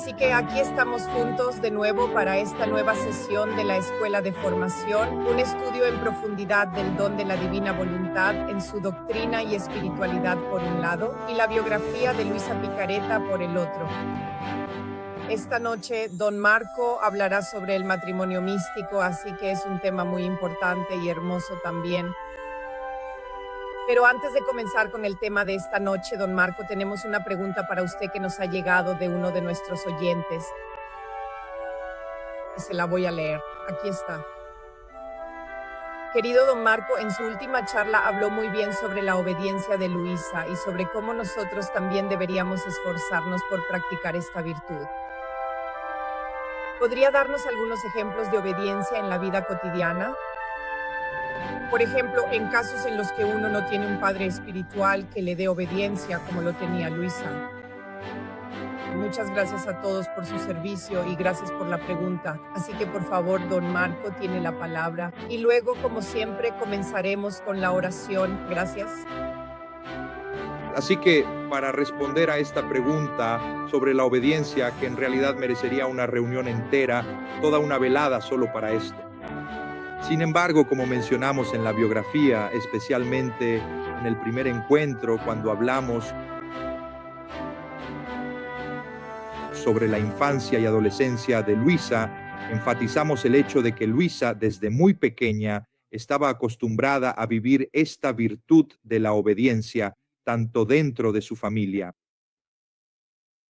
Así que aquí estamos juntos de nuevo para esta nueva sesión de la Escuela de Formación, un estudio en profundidad del don de la divina voluntad en su doctrina y espiritualidad por un lado y la biografía de Luisa Picareta por el otro. Esta noche don Marco hablará sobre el matrimonio místico, así que es un tema muy importante y hermoso también. Pero antes de comenzar con el tema de esta noche, don Marco, tenemos una pregunta para usted que nos ha llegado de uno de nuestros oyentes. Y se la voy a leer. Aquí está. Querido don Marco, en su última charla habló muy bien sobre la obediencia de Luisa y sobre cómo nosotros también deberíamos esforzarnos por practicar esta virtud. ¿Podría darnos algunos ejemplos de obediencia en la vida cotidiana? Por ejemplo, en casos en los que uno no tiene un padre espiritual que le dé obediencia como lo tenía Luisa. Muchas gracias a todos por su servicio y gracias por la pregunta. Así que por favor, don Marco tiene la palabra. Y luego, como siempre, comenzaremos con la oración. Gracias. Así que para responder a esta pregunta sobre la obediencia, que en realidad merecería una reunión entera, toda una velada solo para esto. Sin embargo, como mencionamos en la biografía, especialmente en el primer encuentro, cuando hablamos sobre la infancia y adolescencia de Luisa, enfatizamos el hecho de que Luisa, desde muy pequeña, estaba acostumbrada a vivir esta virtud de la obediencia, tanto dentro de su familia.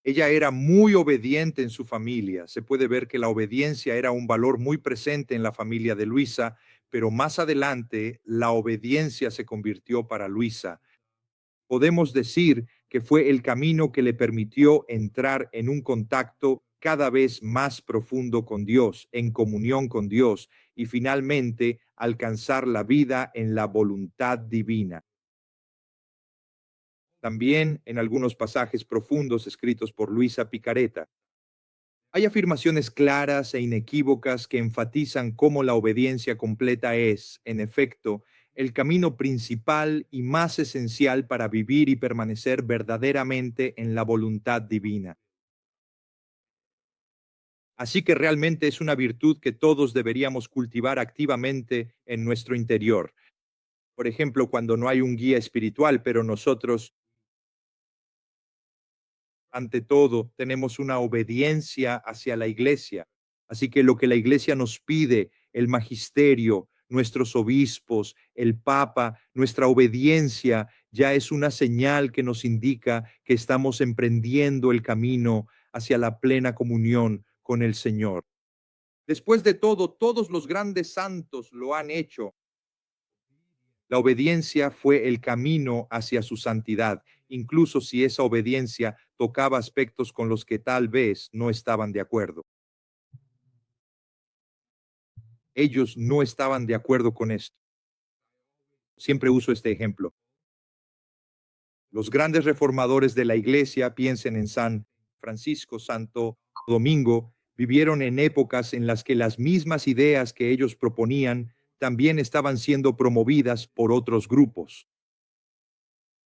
Ella era muy obediente en su familia. Se puede ver que la obediencia era un valor muy presente en la familia de Luisa, pero más adelante la obediencia se convirtió para Luisa. Podemos decir que fue el camino que le permitió entrar en un contacto cada vez más profundo con Dios, en comunión con Dios, y finalmente alcanzar la vida en la voluntad divina. También en algunos pasajes profundos escritos por Luisa Picareta, hay afirmaciones claras e inequívocas que enfatizan cómo la obediencia completa es, en efecto, el camino principal y más esencial para vivir y permanecer verdaderamente en la voluntad divina. Así que realmente es una virtud que todos deberíamos cultivar activamente en nuestro interior. Por ejemplo, cuando no hay un guía espiritual, pero nosotros ante todo, tenemos una obediencia hacia la iglesia. Así que lo que la iglesia nos pide, el magisterio, nuestros obispos, el papa, nuestra obediencia ya es una señal que nos indica que estamos emprendiendo el camino hacia la plena comunión con el Señor. Después de todo, todos los grandes santos lo han hecho. La obediencia fue el camino hacia su santidad, incluso si esa obediencia tocaba aspectos con los que tal vez no estaban de acuerdo. Ellos no estaban de acuerdo con esto. Siempre uso este ejemplo. Los grandes reformadores de la iglesia, piensen en San Francisco, Santo Domingo, vivieron en épocas en las que las mismas ideas que ellos proponían también estaban siendo promovidas por otros grupos.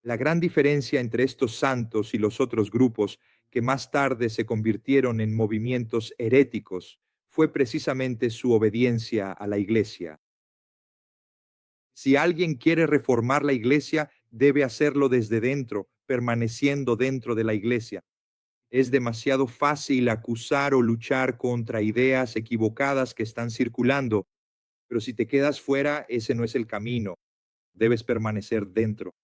La gran diferencia entre estos santos y los otros grupos que más tarde se convirtieron en movimientos heréticos fue precisamente su obediencia a la iglesia. Si alguien quiere reformar la iglesia, debe hacerlo desde dentro, permaneciendo dentro de la iglesia. Es demasiado fácil acusar o luchar contra ideas equivocadas que están circulando, pero si te quedas fuera, ese no es el camino. Debes permanecer dentro.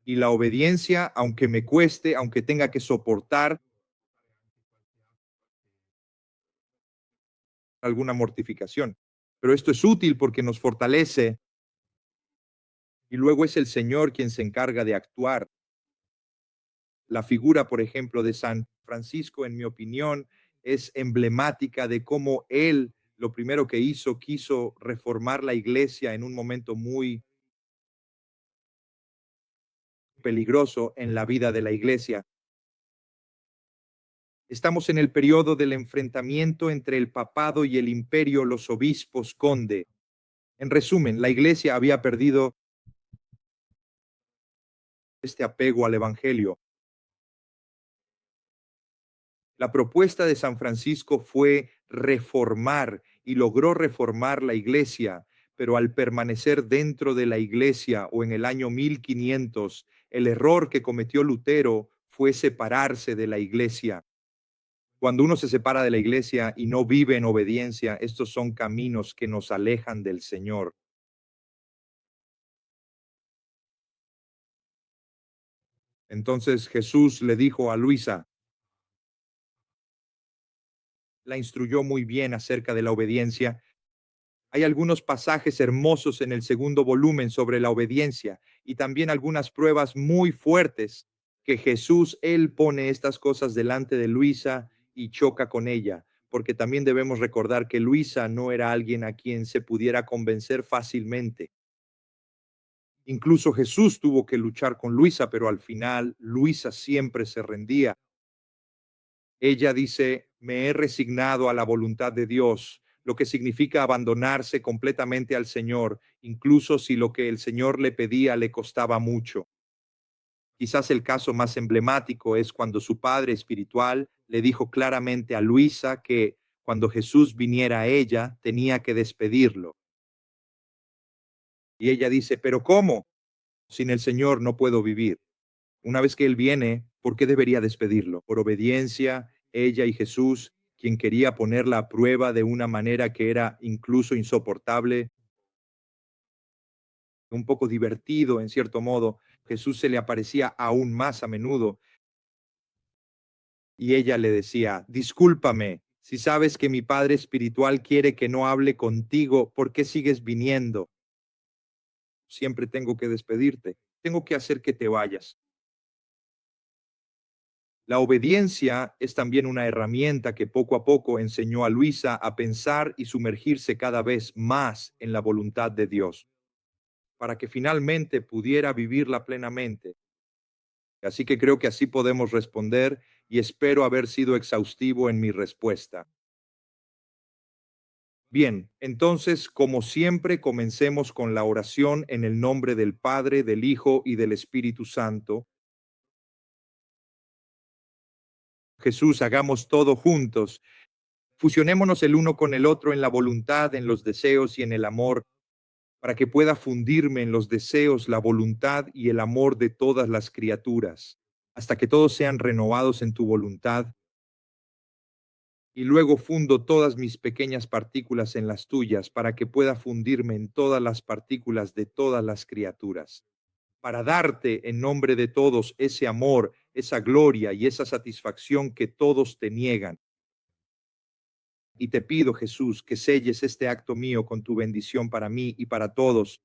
Y la obediencia, aunque me cueste, aunque tenga que soportar alguna mortificación. Pero esto es útil porque nos fortalece y luego es el Señor quien se encarga de actuar. La figura, por ejemplo, de San Francisco, en mi opinión, es emblemática de cómo él lo primero que hizo, quiso reformar la iglesia en un momento muy peligroso en la vida de la iglesia. Estamos en el periodo del enfrentamiento entre el papado y el imperio, los obispos, conde. En resumen, la iglesia había perdido este apego al evangelio. La propuesta de San Francisco fue reformar y logró reformar la iglesia, pero al permanecer dentro de la iglesia o en el año 1500, el error que cometió Lutero fue separarse de la iglesia. Cuando uno se separa de la iglesia y no vive en obediencia, estos son caminos que nos alejan del Señor. Entonces Jesús le dijo a Luisa, la instruyó muy bien acerca de la obediencia. Hay algunos pasajes hermosos en el segundo volumen sobre la obediencia y también algunas pruebas muy fuertes que Jesús, él pone estas cosas delante de Luisa y choca con ella, porque también debemos recordar que Luisa no era alguien a quien se pudiera convencer fácilmente. Incluso Jesús tuvo que luchar con Luisa, pero al final Luisa siempre se rendía. Ella dice, me he resignado a la voluntad de Dios, lo que significa abandonarse completamente al Señor, incluso si lo que el Señor le pedía le costaba mucho. Quizás el caso más emblemático es cuando su padre espiritual le dijo claramente a Luisa que cuando Jesús viniera a ella tenía que despedirlo. Y ella dice, pero ¿cómo? Sin el Señor no puedo vivir. Una vez que Él viene, ¿por qué debería despedirlo? Por obediencia, ella y Jesús, quien quería ponerla a prueba de una manera que era incluso insoportable, un poco divertido en cierto modo. Jesús se le aparecía aún más a menudo y ella le decía, discúlpame, si sabes que mi Padre espiritual quiere que no hable contigo, ¿por qué sigues viniendo? Siempre tengo que despedirte, tengo que hacer que te vayas. La obediencia es también una herramienta que poco a poco enseñó a Luisa a pensar y sumergirse cada vez más en la voluntad de Dios, para que finalmente pudiera vivirla plenamente. Así que creo que así podemos responder y espero haber sido exhaustivo en mi respuesta. Bien, entonces, como siempre, comencemos con la oración en el nombre del Padre, del Hijo y del Espíritu Santo. Jesús, hagamos todo juntos. Fusionémonos el uno con el otro en la voluntad, en los deseos y en el amor, para que pueda fundirme en los deseos, la voluntad y el amor de todas las criaturas, hasta que todos sean renovados en tu voluntad, y luego fundo todas mis pequeñas partículas en las tuyas, para que pueda fundirme en todas las partículas de todas las criaturas, para darte en nombre de todos ese amor, esa gloria y esa satisfacción que todos te niegan. Y te pido, Jesús, que selles este acto mío con tu bendición para mí y para todos.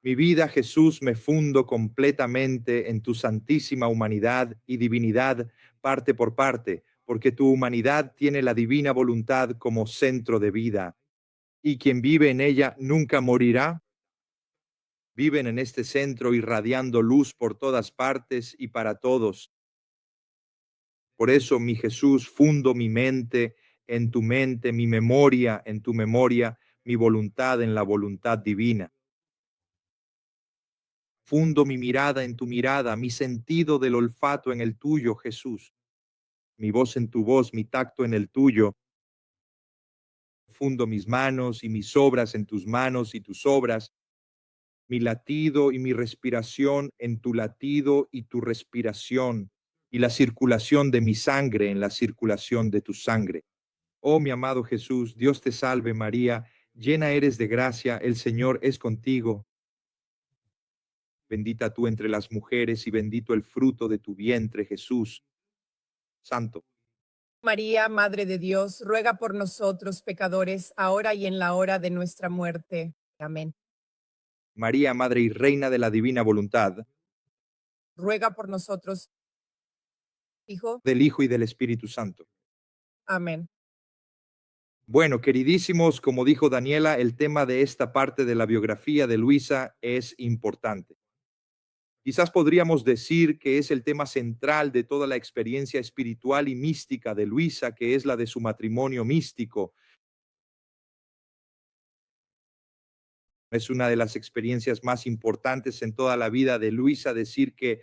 Mi vida, Jesús, me fundo completamente en tu santísima humanidad y divinidad, parte por parte, porque tu humanidad tiene la divina voluntad como centro de vida, y quien vive en ella nunca morirá. Viven en este centro irradiando luz por todas partes y para todos. Por eso, mi Jesús, fundo mi mente en tu mente, mi memoria en tu memoria, mi voluntad en la voluntad divina. Fundo mi mirada en tu mirada, mi sentido del olfato en el tuyo, Jesús, mi voz en tu voz, mi tacto en el tuyo. Fundo mis manos y mis obras en tus manos y tus obras, mi latido y mi respiración en tu latido y tu respiración, y la circulación de mi sangre en la circulación de tu sangre. Oh, mi amado Jesús, Dios te salve María, llena eres de gracia, el Señor es contigo. Bendita tú entre las mujeres y bendito el fruto de tu vientre, Jesús. Santo. María, Madre de Dios, ruega por nosotros pecadores, ahora y en la hora de nuestra muerte. Amén. María, Madre y Reina de la Divina Voluntad, Ruega por nosotros, Hijo. del Hijo y del Espíritu Santo. Amén. Bueno, queridísimos, como dijo Daniela, el tema de esta parte de la biografía de Luisa es importante. Quizás podríamos decir que es el tema central de toda la experiencia espiritual y mística de Luisa, que es la de su matrimonio místico. Es una de las experiencias más importantes en toda la vida de Luisa decir que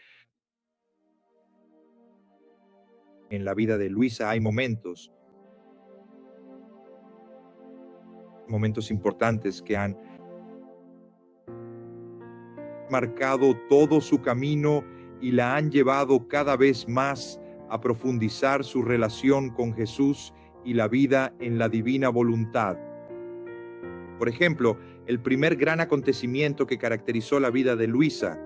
En la vida de Luisa hay momentos importantes que han marcado todo su camino y la han llevado cada vez más a profundizar su relación con Jesús y la vida en la divina voluntad. Por ejemplo, el primer gran acontecimiento que caracterizó la vida de Luisa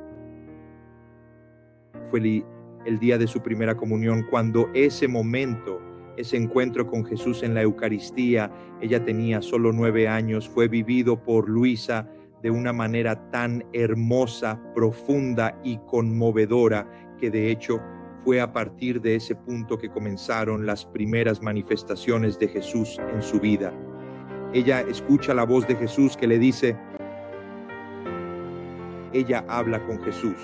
fue el día de su primera comunión, cuando ese momento, ese encuentro con Jesús en la Eucaristía, ella tenía solo 9 años, fue vivido por Luisa de una manera tan hermosa, profunda y conmovedora, que de hecho fue a partir de ese punto que comenzaron las primeras manifestaciones de Jesús en su vida. Ella escucha la voz de Jesús que le dice, ella habla con Jesús.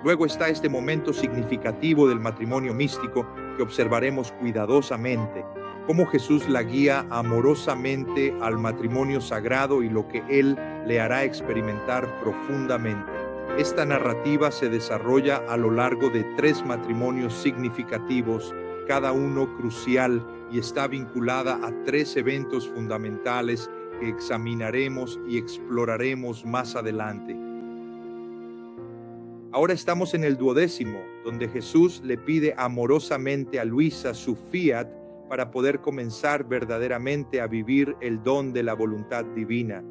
Luego está este momento significativo del matrimonio místico que observaremos cuidadosamente, cómo Jesús la guía amorosamente al matrimonio sagrado y lo que Él le hará experimentar profundamente. Esta narrativa se desarrolla a lo largo de 3 matrimonios significativos, cada uno crucial, y está vinculada a 3 eventos fundamentales que examinaremos y exploraremos más adelante. Ahora estamos en el 12º, donde Jesús le pide amorosamente a Luisa su fiat para poder comenzar verdaderamente a vivir el don de la voluntad divina.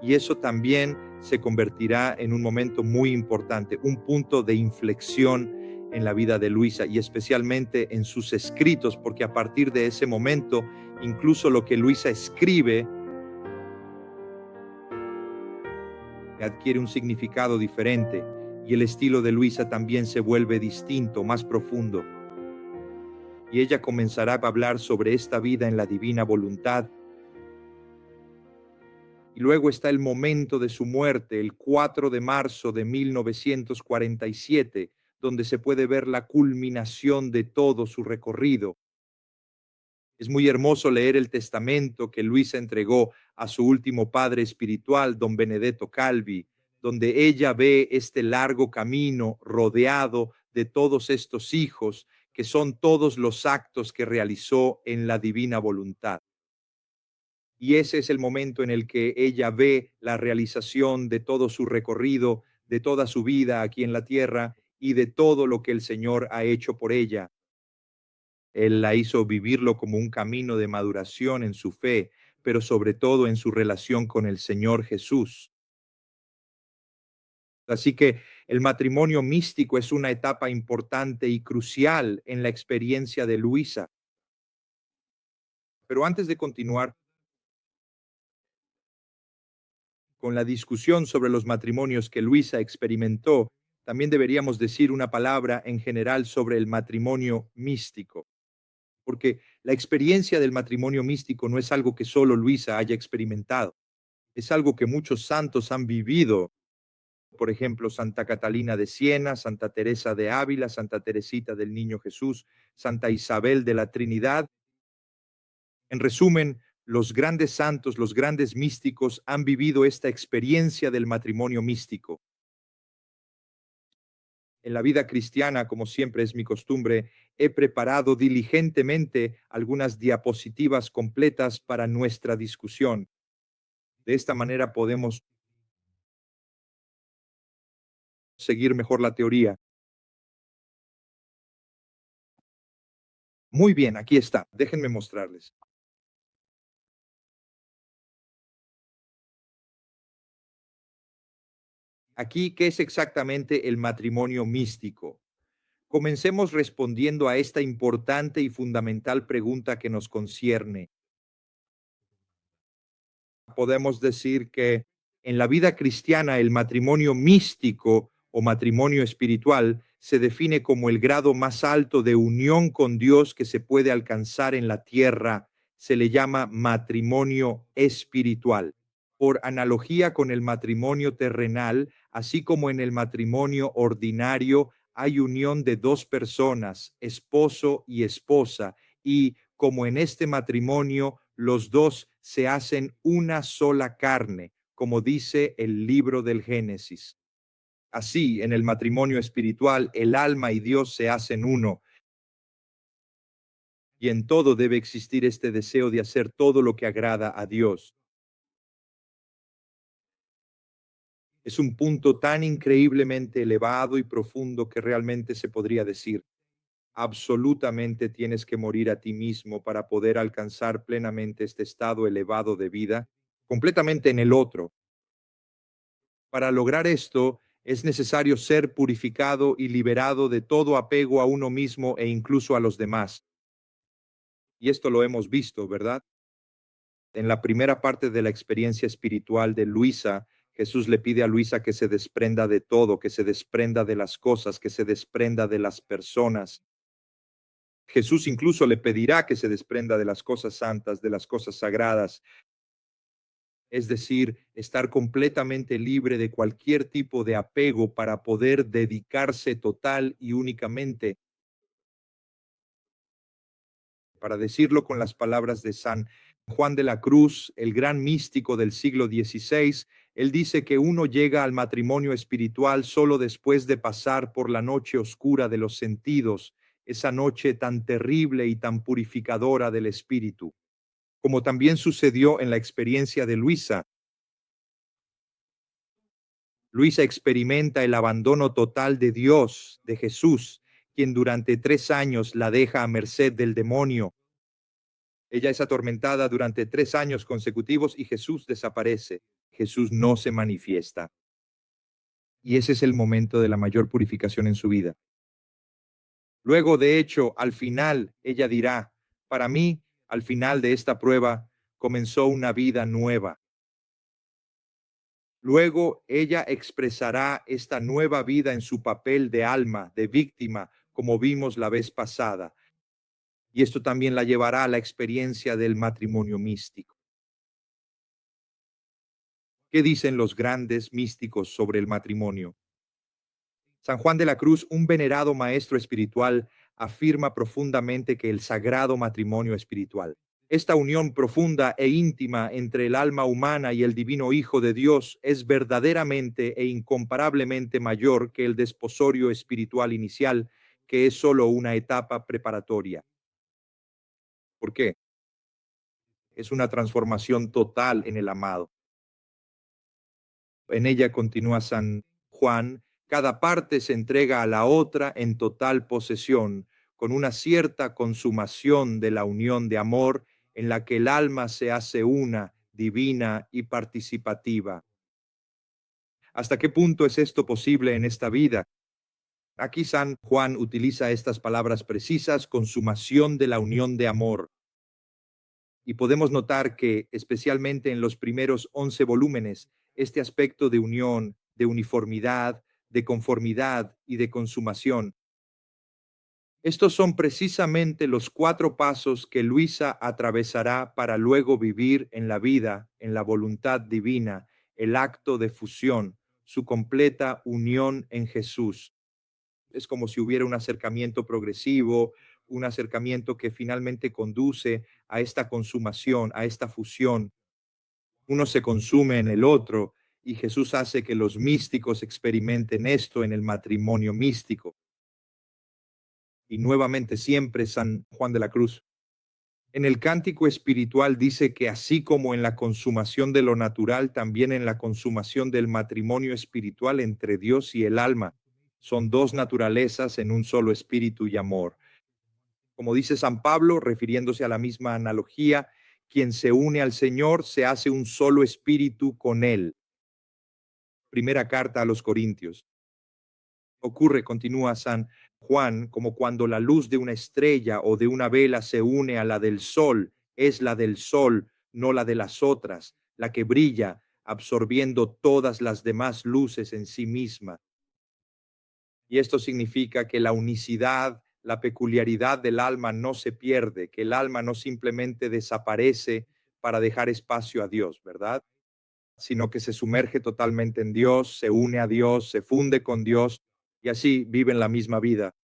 Y eso también se convertirá en un momento muy importante, un punto de inflexión en la vida de Luisa y especialmente en sus escritos, porque a partir de ese momento, incluso lo que Luisa escribe adquiere un significado diferente. Y el estilo de Luisa también se vuelve distinto, más profundo. Y ella comenzará a hablar sobre esta vida en la divina voluntad. Y luego está el momento de su muerte, el 4 de marzo de 1947, donde se puede ver la culminación de todo su recorrido. Es muy hermoso leer el testamento que Luisa entregó a su último padre espiritual, don Benedetto Calvi, donde ella ve este largo camino rodeado de todos estos hijos, que son todos los actos que realizó en la divina voluntad. Y ese es el momento en el que ella ve la realización de todo su recorrido, de toda su vida aquí en la tierra y de todo lo que el Señor ha hecho por ella. Él la hizo vivirlo como un camino de maduración en su fe, pero sobre todo en su relación con el Señor Jesús. Así que el matrimonio místico es una etapa importante y crucial en la experiencia de Luisa. Pero antes de continuar con la discusión sobre los matrimonios que Luisa experimentó, también deberíamos decir una palabra en general sobre el matrimonio místico, porque la experiencia del matrimonio místico no es algo que solo Luisa haya experimentado, es algo que muchos santos han vivido. Por ejemplo, Santa Catalina de Siena, Santa Teresa de Ávila, Santa Teresita del Niño Jesús, Santa Isabel de la Trinidad. En resumen, los grandes santos, los grandes místicos han vivido esta experiencia del matrimonio místico. En la vida cristiana, como siempre es mi costumbre, he preparado diligentemente algunas diapositivas completas para nuestra discusión. De esta manera podemos seguir mejor la teoría. Muy bien, aquí está. Déjenme mostrarles. Aquí, ¿qué es exactamente el matrimonio místico? Comencemos respondiendo a esta importante y fundamental pregunta que nos concierne. Podemos decir que en la vida cristiana el matrimonio místico o matrimonio espiritual se define como el grado más alto de unión con Dios que se puede alcanzar en la tierra. Se le llama matrimonio espiritual. Por analogía con el matrimonio terrenal, así como en el matrimonio ordinario, hay unión de 2 personas, esposo y esposa, y como en este matrimonio, los dos se hacen una sola carne, como dice el libro del Génesis. Así, en el matrimonio espiritual, el alma y Dios se hacen uno. Y en todo debe existir este deseo de hacer todo lo que agrada a Dios. Es un punto tan increíblemente elevado y profundo que realmente se podría decir, absolutamente tienes que morir a ti mismo para poder alcanzar plenamente este estado elevado de vida, completamente en el otro. Para lograr esto, es necesario ser purificado y liberado de todo apego a uno mismo e incluso a los demás. Y esto lo hemos visto, ¿verdad? En la primera parte de la experiencia espiritual de Luisa, Jesús le pide a Luisa que se desprenda de todo, que se desprenda de las cosas, que se desprenda de las personas. Jesús incluso le pedirá que se desprenda de las cosas santas, de las cosas sagradas, es decir, estar completamente libre de cualquier tipo de apego para poder dedicarse total y únicamente, para decirlo con las palabras de San Juan de la Cruz, el gran místico del siglo XVI, él dice que uno llega al matrimonio espiritual solo después de pasar por la noche oscura de los sentidos, esa noche tan terrible y tan purificadora del espíritu. Como también sucedió en la experiencia de Luisa. Luisa experimenta el abandono total de Dios, de Jesús, quien durante 3 años la deja a merced del demonio. Ella es atormentada durante 3 años consecutivos y Jesús desaparece. Jesús no se manifiesta. Y ese es el momento de la mayor purificación en su vida. Luego, de hecho, al final, ella dirá, para mí, al final de esta prueba, comenzó una vida nueva. Luego ella expresará esta nueva vida en su papel de alma, de víctima, como vimos la vez pasada. Y esto también la llevará a la experiencia del matrimonio místico. ¿Qué dicen los grandes místicos sobre el matrimonio? San Juan de la Cruz, un venerado maestro espiritual, afirma profundamente que el sagrado matrimonio espiritual, esta unión profunda e íntima entre el alma humana y el divino Hijo de Dios, es verdaderamente e incomparablemente mayor que el desposorio espiritual inicial, que es solo una etapa preparatoria. ¿Por qué? Es una transformación total en el amado. En ella, continúa San Juan, cada parte se entrega a la otra en total posesión, con una cierta consumación de la unión de amor en la que el alma se hace una, divina y participativa. ¿Hasta qué punto es esto posible en esta vida? Aquí San Juan utiliza estas palabras precisas, consumación de la unión de amor. Y podemos notar que, especialmente en los primeros 11 volúmenes, este aspecto de unión, de uniformidad, de conformidad y de consumación, estos son precisamente los 4 pasos que Luisa atravesará para luego vivir en la vida, en la voluntad divina, el acto de fusión, su completa unión en Jesús. Es como si hubiera un acercamiento progresivo, un acercamiento que finalmente conduce a esta consumación, a esta fusión. Uno se consume en el otro y Jesús hace que los místicos experimenten esto en el matrimonio místico. Y nuevamente siempre San Juan de la Cruz. En el cántico espiritual dice que así como en la consumación de lo natural, también en la consumación del matrimonio espiritual entre Dios y el alma, son dos naturalezas en un solo espíritu y amor. Como dice San Pablo, refiriéndose a la misma analogía, quien se une al Señor se hace un solo espíritu con Él. Primera carta a los Corintios. Ocurre, continúa San Juan, como cuando la luz de una estrella o de una vela se une a la del sol, es la del sol, no la de las otras, la que brilla, absorbiendo todas las demás luces en sí misma. Y esto significa que la unicidad, la peculiaridad del alma no se pierde, que el alma no simplemente desaparece para dejar espacio a Dios, ¿verdad? Sino que se sumerge totalmente en Dios, se une a Dios, se funde con Dios y así viven la misma vida.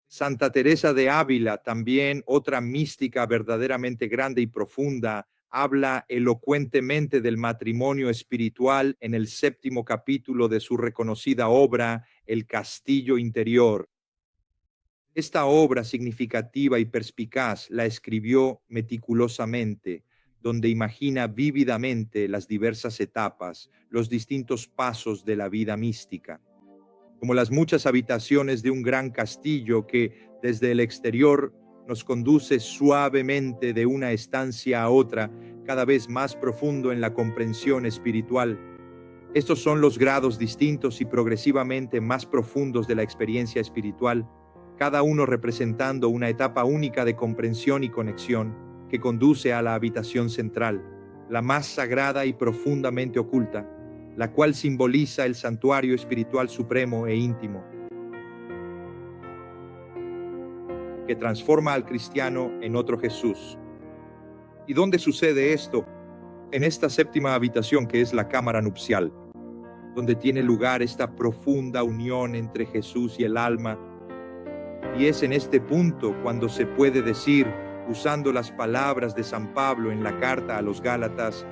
Santa Teresa de Ávila, también otra mística verdaderamente grande y profunda, habla elocuentemente del matrimonio espiritual en el 7º capítulo de su reconocida obra, El Castillo Interior. Esta obra significativa y perspicaz la escribió meticulosamente, donde imagina vívidamente las diversas etapas, los distintos pasos de la vida mística, como las muchas habitaciones de un gran castillo que desde el exterior nos conduce suavemente de una estancia a otra, cada vez más profundo en la comprensión espiritual. Estos son los grados distintos y progresivamente más profundos de la experiencia espiritual, cada uno representando una etapa única de comprensión y conexión que conduce a la habitación central, la más sagrada y profundamente oculta, la cual simboliza el santuario espiritual supremo e íntimo, que transforma al cristiano en otro Jesús. ¿Y dónde sucede esto? En esta séptima habitación, que es la cámara nupcial, donde tiene lugar esta profunda unión entre Jesús y el alma. Y es en este punto cuando se puede decir, usando las palabras de San Pablo en la carta a los Gálatas,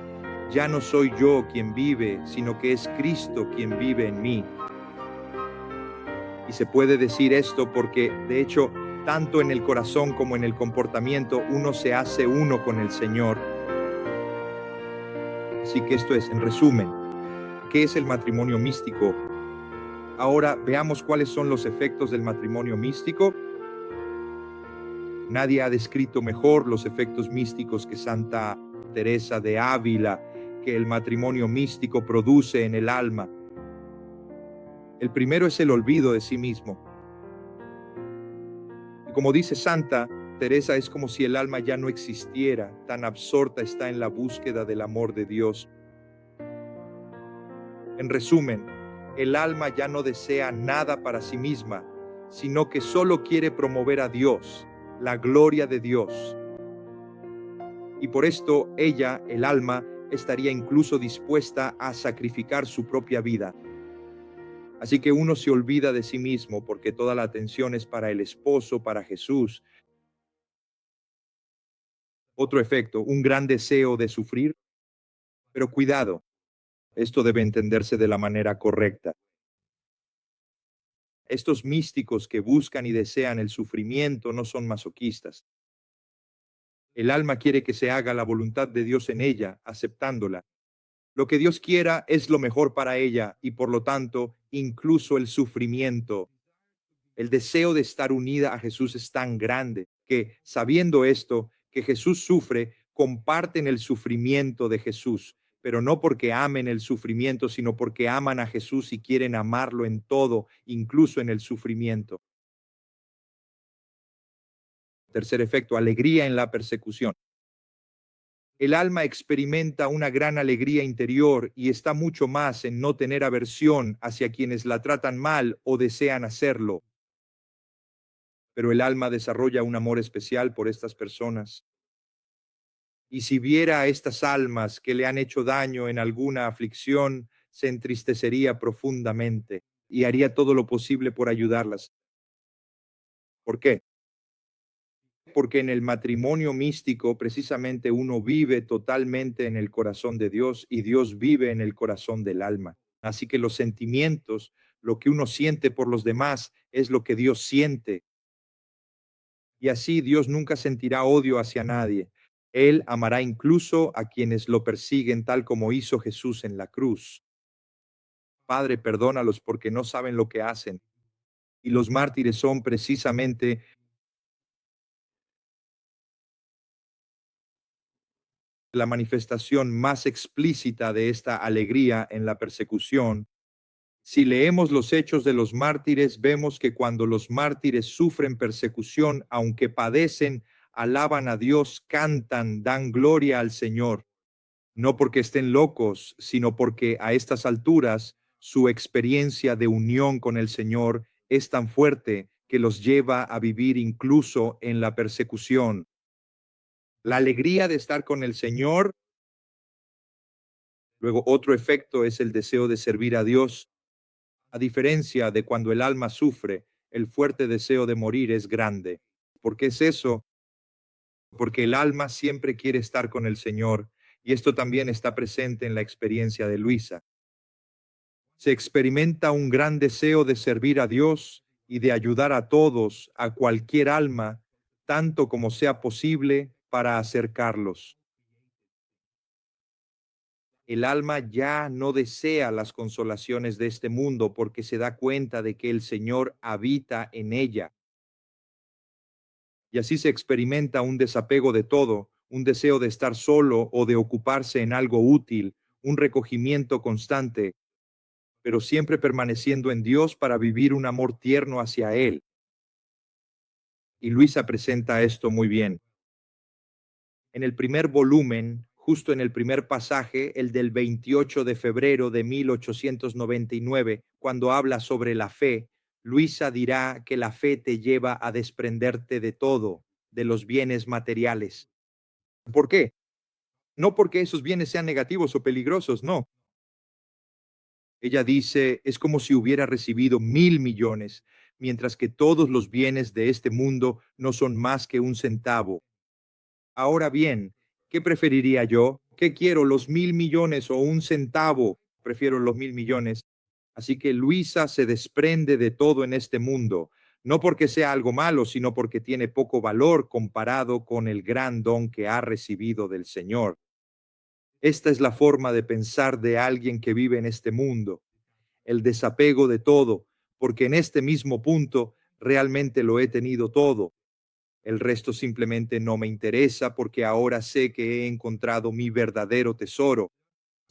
ya no soy yo quien vive, sino que es Cristo quien vive en mí. Y se puede decir esto porque, de hecho, tanto en el corazón como en el comportamiento, uno se hace uno con el Señor. Así que esto es, en resumen, ¿qué es el matrimonio místico? Ahora veamos cuáles son los efectos del matrimonio místico. Nadie ha descrito mejor los efectos místicos que Santa Teresa de Ávila, que el matrimonio místico produce en el alma. El primero es el olvido de sí mismo. Y como dice Santa Teresa, es como si el alma ya no existiera, tan absorta está en la búsqueda del amor de Dios. En resumen, el alma ya no desea nada para sí misma, sino que solo quiere promover a Dios, la gloria de Dios. Y por esto ella, el alma, estaría incluso dispuesta a sacrificar su propia vida. Así que uno se olvida de sí mismo porque toda la atención es para el esposo, para Jesús. Otro efecto, un gran deseo de sufrir. Pero cuidado, esto debe entenderse de la manera correcta. Estos místicos que buscan y desean el sufrimiento no son masoquistas. El alma quiere que se haga la voluntad de Dios en ella, aceptándola. Lo que Dios quiera es lo mejor para ella y por lo tanto, incluso el sufrimiento. El deseo de estar unida a Jesús es tan grande que, sabiendo esto, que Jesús sufre, comparten el sufrimiento de Jesús, pero no porque amen el sufrimiento, sino porque aman a Jesús y quieren amarlo en todo, incluso en el sufrimiento. Tercer efecto, alegría en la persecución. El alma experimenta una gran alegría interior y está mucho más en no tener aversión hacia quienes la tratan mal o desean hacerlo. Pero el alma desarrolla un amor especial por estas personas. Y si viera a estas almas que le han hecho daño en alguna aflicción, se entristecería profundamente y haría todo lo posible por ayudarlas. ¿Por qué? Porque en el matrimonio místico precisamente uno vive totalmente en el corazón de Dios y Dios vive en el corazón del alma. Así que los sentimientos, lo que uno siente por los demás, es lo que Dios siente. Y así Dios nunca sentirá odio hacia nadie. Él amará incluso a quienes lo persiguen, tal como hizo Jesús en la cruz. Padre, perdónalos porque no saben lo que hacen. Y los mártires son precisamente la manifestación más explícita de esta alegría en la persecución. Si leemos los hechos de los mártires, vemos que cuando los mártires sufren persecución, aunque padecen, alaban a Dios, cantan, dan gloria al Señor, no porque estén locos, sino porque a estas alturas su experiencia de unión con el Señor es tan fuerte que los lleva a vivir incluso en la persecución. La alegría de estar con el Señor. Luego, otro efecto es el deseo de servir a Dios. A diferencia de cuando el alma sufre, el fuerte deseo de morir es grande. ¿Por qué es eso? Porque el alma siempre quiere estar con el Señor, y esto también está presente en la experiencia de Luisa. Se experimenta un gran deseo de servir a Dios y de ayudar a todos, a cualquier alma, tanto como sea posible para acercarlos. El alma ya no desea las consolaciones de este mundo porque se da cuenta de que el Señor habita en ella. Y así se experimenta un desapego de todo, un deseo de estar solo o de ocuparse en algo útil, un recogimiento constante, pero siempre permaneciendo en Dios para vivir un amor tierno hacia Él. Y Luisa presenta esto muy bien. En el primer volumen, justo en el primer pasaje, el del 28 de febrero de 1899, cuando habla sobre la fe, Luisa dirá que la fe te lleva a desprenderte de todo, de los bienes materiales. ¿Por qué? No porque esos bienes sean negativos o peligrosos, no. Ella dice, es como si hubiera recibido 1.000 millones, mientras que todos los bienes de este mundo no son más que un centavo. Ahora bien, ¿qué preferiría yo? ¿Qué quiero, los 1.000 millones o un centavo? Prefiero los 1.000 millones. Así que Luisa se desprende de todo en este mundo, no porque sea algo malo, sino porque tiene poco valor comparado con el gran don que ha recibido del Señor. Esta es la forma de pensar de alguien que vive en este mundo, el desapego de todo, porque en este mismo punto realmente lo he tenido todo. El resto simplemente no me interesa porque ahora sé que he encontrado mi verdadero tesoro,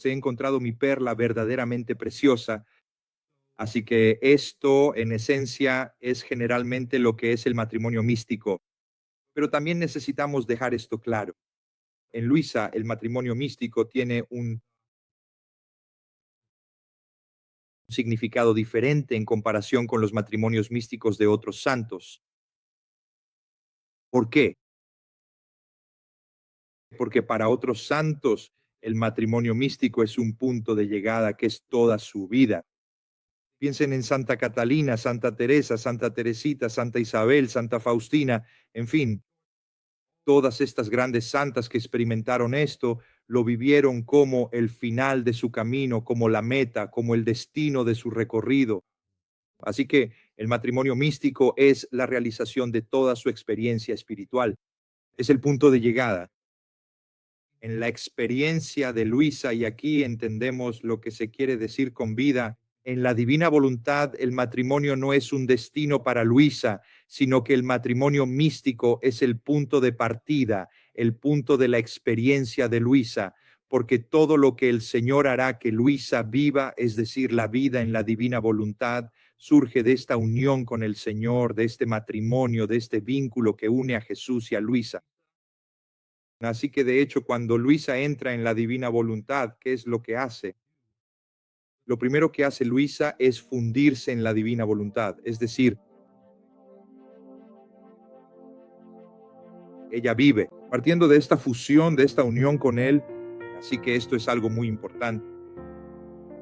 he encontrado mi perla verdaderamente preciosa. Así que esto, en esencia, es generalmente lo que es el matrimonio místico. Pero también necesitamos dejar esto claro. En Luisa, el matrimonio místico tiene un significado diferente en comparación con los matrimonios místicos de otros santos. ¿Por qué? Porque para otros santos el matrimonio místico es un punto de llegada que es toda su vida. Piensen en Santa Catalina, Santa Teresa, Santa Teresita, Santa Isabel, Santa Faustina, en fin, todas estas grandes santas que experimentaron esto lo vivieron como el final de su camino, como la meta, como el destino de su recorrido. Así que el matrimonio místico es la realización de toda su experiencia espiritual. Es el punto de llegada. En la experiencia de Luisa, y aquí entendemos lo que se quiere decir con vida, en la divina voluntad el matrimonio no es un destino para Luisa, sino que el matrimonio místico es el punto de partida, el punto de la experiencia de Luisa, porque todo lo que el Señor hará que Luisa viva, es decir, la vida en la divina voluntad, surge de esta unión con el Señor, de este matrimonio, de este vínculo que une a Jesús y a Luisa. Así que de hecho, cuando Luisa entra en la divina voluntad, ¿qué es lo que hace? Lo primero que hace Luisa es fundirse en la divina voluntad, es decir, ella vive partiendo de esta fusión, de esta unión con Él. Así que esto es algo muy importante.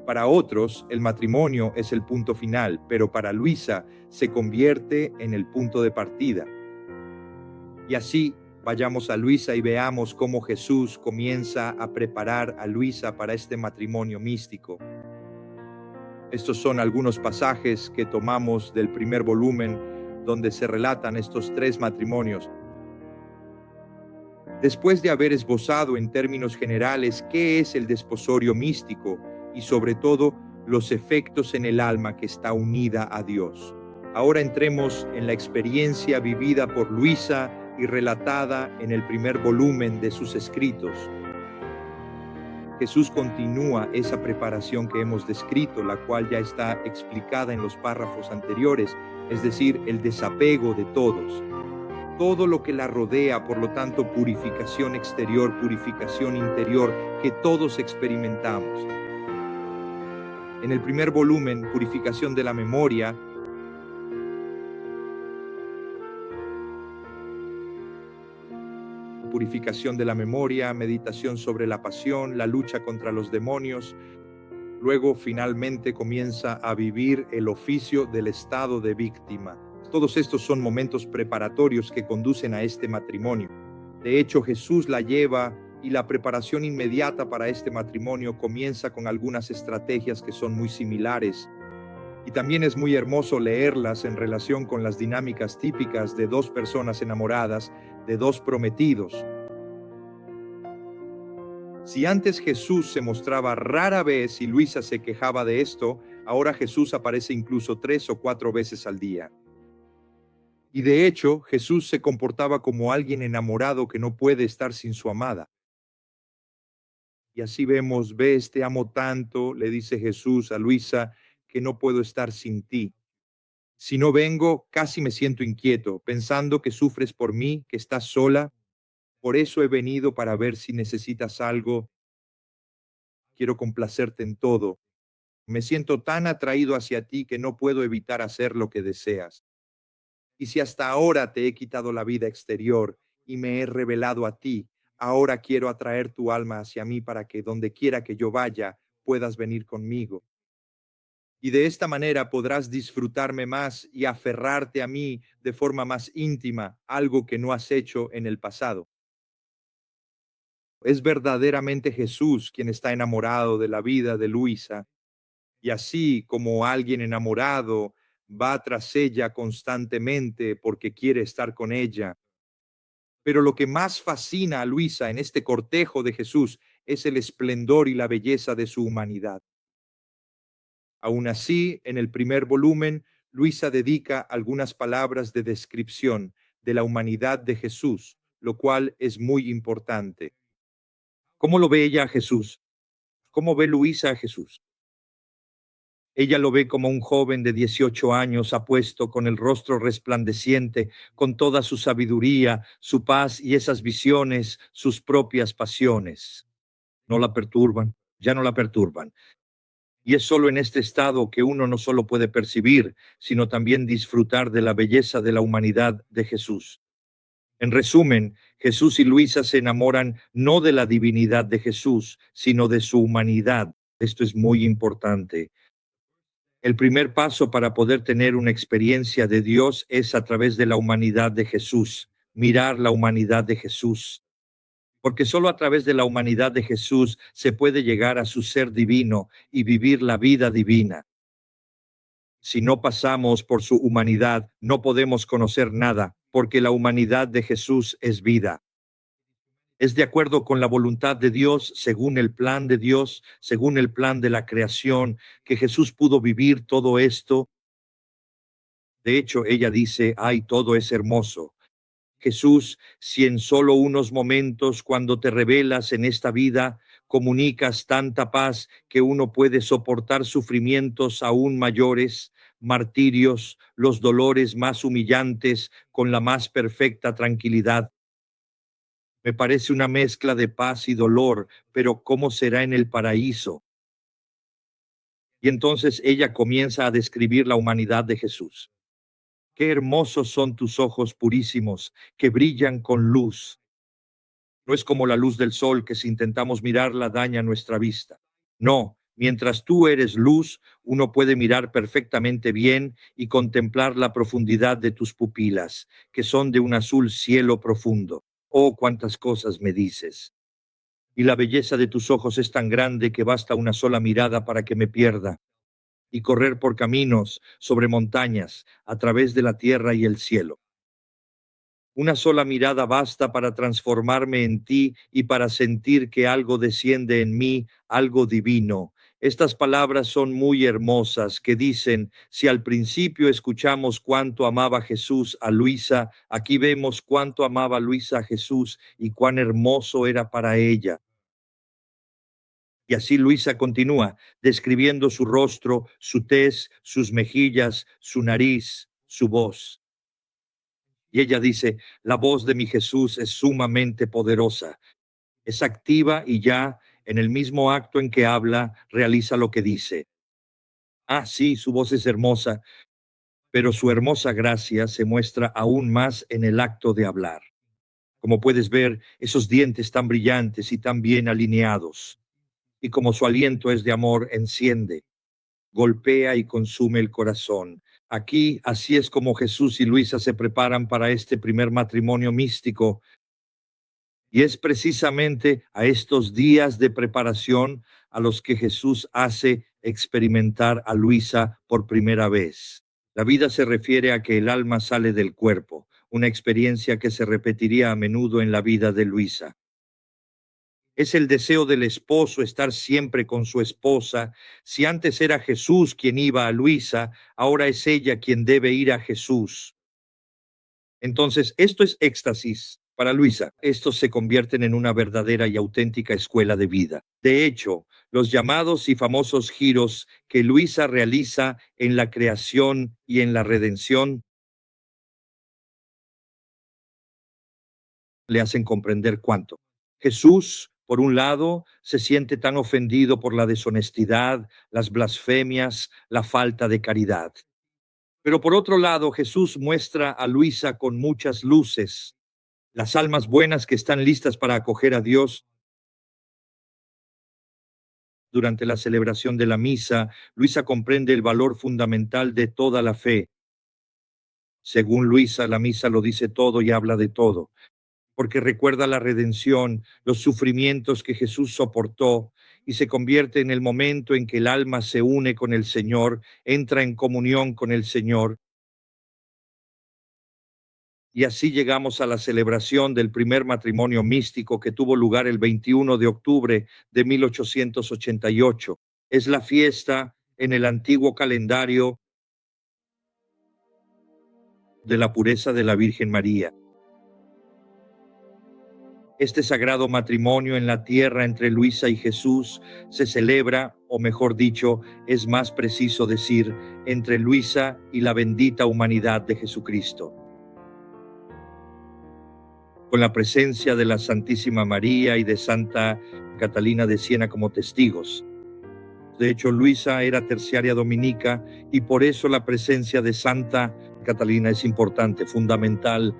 Para otros, el matrimonio es el punto final, pero para Luisa se convierte en el punto de partida. Y así vayamos a Luisa y veamos cómo Jesús comienza a preparar a Luisa para este matrimonio místico. Estos son algunos pasajes que tomamos del primer volumen donde se relatan estos tres matrimonios. Después de haber esbozado en términos generales qué es el desposorio místico y sobre todo los efectos en el alma que está unida a Dios, ahora entremos en la experiencia vivida por Luisa y relatada en el primer volumen de sus escritos. Jesús continúa esa preparación que hemos descrito, la cual ya está explicada en los párrafos anteriores, es decir, el desapego de todos. Todo lo que la rodea, por lo tanto, purificación exterior, purificación interior, que todos experimentamos. En el primer volumen, purificación de la memoria, meditación sobre la pasión, la lucha contra los demonios. Luego, finalmente, comienza a vivir el oficio del estado de víctima. Todos estos son momentos preparatorios que conducen a este matrimonio. De hecho, Jesús la lleva y la preparación inmediata para este matrimonio comienza con algunas estrategias que son muy similares. Y también es muy hermoso leerlas en relación con las dinámicas típicas de dos personas enamoradas, de dos prometidos. Si antes Jesús se mostraba rara vez y Luisa se quejaba de esto, ahora Jesús aparece incluso 3 o 4 veces al día. Y de hecho, Jesús se comportaba como alguien enamorado que no puede estar sin su amada. Y así vemos, ves, te amo tanto, le dice Jesús a Luisa, que no puedo estar sin ti. Si no vengo, casi me siento inquieto, pensando que sufres por mí, que estás sola. Por eso he venido para ver si necesitas algo. Quiero complacerte en todo. Me siento tan atraído hacia ti que no puedo evitar hacer lo que deseas. Y si hasta ahora te he quitado la vida exterior y me he revelado a ti, ahora quiero atraer tu alma hacia mí para que donde quiera que yo vaya, puedas venir conmigo. Y de esta manera podrás disfrutarme más y aferrarte a mí de forma más íntima, algo que no has hecho en el pasado. Es verdaderamente Jesús quien está enamorado de la vida de Luisa, y así como alguien enamorado va tras ella constantemente porque quiere estar con ella. Pero lo que más fascina a Luisa en este cortejo de Jesús es el esplendor y la belleza de su humanidad. Aún así, en el primer volumen, Luisa dedica algunas palabras de descripción de la humanidad de Jesús, lo cual es muy importante. ¿Cómo lo ve ella a Jesús? ¿Cómo ve Luisa a Jesús? Ella lo ve como un joven de 18 años apuesto, con el rostro resplandeciente, con toda su sabiduría, su paz y esas visiones, sus propias pasiones. No la perturban, ya no la perturban. Y es solo en este estado que uno no solo puede percibir, sino también disfrutar de la belleza de la humanidad de Jesús. En resumen, Jesús y Luisa se enamoran no de la divinidad de Jesús, sino de su humanidad. Esto es muy importante. El primer paso para poder tener una experiencia de Dios es a través de la humanidad de Jesús, mirar la humanidad de Jesús. Porque solo a través de la humanidad de Jesús se puede llegar a su ser divino y vivir la vida divina. Si no pasamos por su humanidad, no podemos conocer nada, porque la humanidad de Jesús es vida. Es de acuerdo con la voluntad de Dios, según el plan de Dios, según el plan de la creación, que Jesús pudo vivir todo esto. De hecho, ella dice, ay, todo es hermoso. Jesús, si en solo unos momentos, cuando te revelas en esta vida, comunicas tanta paz que uno puede soportar sufrimientos aún mayores, martirios, los dolores más humillantes, con la más perfecta tranquilidad. Me parece una mezcla de paz y dolor, pero ¿cómo será en el paraíso? Y entonces ella comienza a describir la humanidad de Jesús. Qué hermosos son tus ojos purísimos, que brillan con luz. No es como la luz del sol que si intentamos mirarla daña nuestra vista. No, mientras tú eres luz, uno puede mirar perfectamente bien y contemplar la profundidad de tus pupilas, que son de un azul cielo profundo. Oh, cuántas cosas me dices. Y la belleza de tus ojos es tan grande que basta una sola mirada para que me pierda, y correr por caminos, sobre montañas, a través de la tierra y el cielo. Una sola mirada basta para transformarme en ti y para sentir que algo desciende en mí, algo divino. Estas palabras son muy hermosas que dicen, si al principio escuchamos cuánto amaba Jesús a Luisa, aquí vemos cuánto amaba Luisa a Jesús y cuán hermoso era para ella. Y así Luisa continúa, describiendo su rostro, su tez, sus mejillas, su nariz, su voz. Y ella dice, la voz de mi Jesús es sumamente poderosa, es activa y ya en el mismo acto en que habla, realiza lo que dice. Ah, sí, su voz es hermosa, pero su hermosa gracia se muestra aún más en el acto de hablar. Como puedes ver, esos dientes tan brillantes y tan bien alineados. Y como su aliento es de amor, enciende, golpea y consume el corazón. Aquí, así es como Jesús y Luisa se preparan para este primer matrimonio místico. Y es precisamente a estos días de preparación a los que Jesús hace experimentar a Luisa por primera vez. La vida se refiere a que el alma sale del cuerpo, una experiencia que se repetiría a menudo en la vida de Luisa. Es el deseo del esposo estar siempre con su esposa. Si antes era Jesús quien iba a Luisa, ahora es ella quien debe ir a Jesús. Entonces, esto es éxtasis para Luisa. Estos se convierten en una verdadera y auténtica escuela de vida. De hecho, los llamados y famosos giros que Luisa realiza en la creación y en la redención le hacen comprender cuánto. Jesús, por un lado, se siente tan ofendido por la deshonestidad, las blasfemias, la falta de caridad. Pero por otro lado, Jesús muestra a Luisa con muchas luces las almas buenas que están listas para acoger a Dios. Durante la celebración de la misa, Luisa comprende el valor fundamental de toda la fe. Según Luisa, la misa lo dice todo y habla de todo, porque recuerda la redención, los sufrimientos que Jesús soportó, y se convierte en el momento en que el alma se une con el Señor, entra en comunión con el Señor. Y así llegamos a la celebración del primer matrimonio místico que tuvo lugar el 21 de octubre de 1888. Es la fiesta en el antiguo calendario de la pureza de la Virgen María. Este sagrado matrimonio en la tierra entre Luisa y Jesús se celebra, o mejor dicho, es más preciso decir, entre Luisa y la bendita humanidad de Jesucristo. Con la presencia de la Santísima María y de Santa Catalina de Siena como testigos. De hecho, Luisa era terciaria dominica y por eso la presencia de Santa Catalina es importante, fundamental.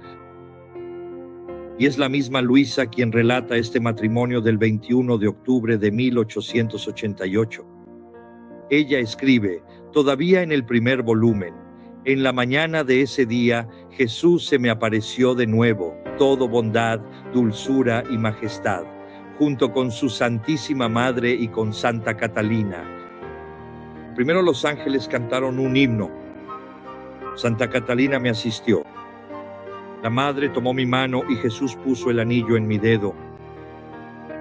Y es la misma Luisa quien relata este matrimonio del 21 de octubre de 1888. Ella escribe, todavía en el primer volumen, en la mañana de ese día Jesús se me apareció de nuevo, todo bondad, dulzura y majestad, junto con su Santísima Madre y con Santa Catalina. Primero los ángeles cantaron un himno. Santa Catalina me asistió. La Madre tomó mi mano y Jesús puso el anillo en mi dedo.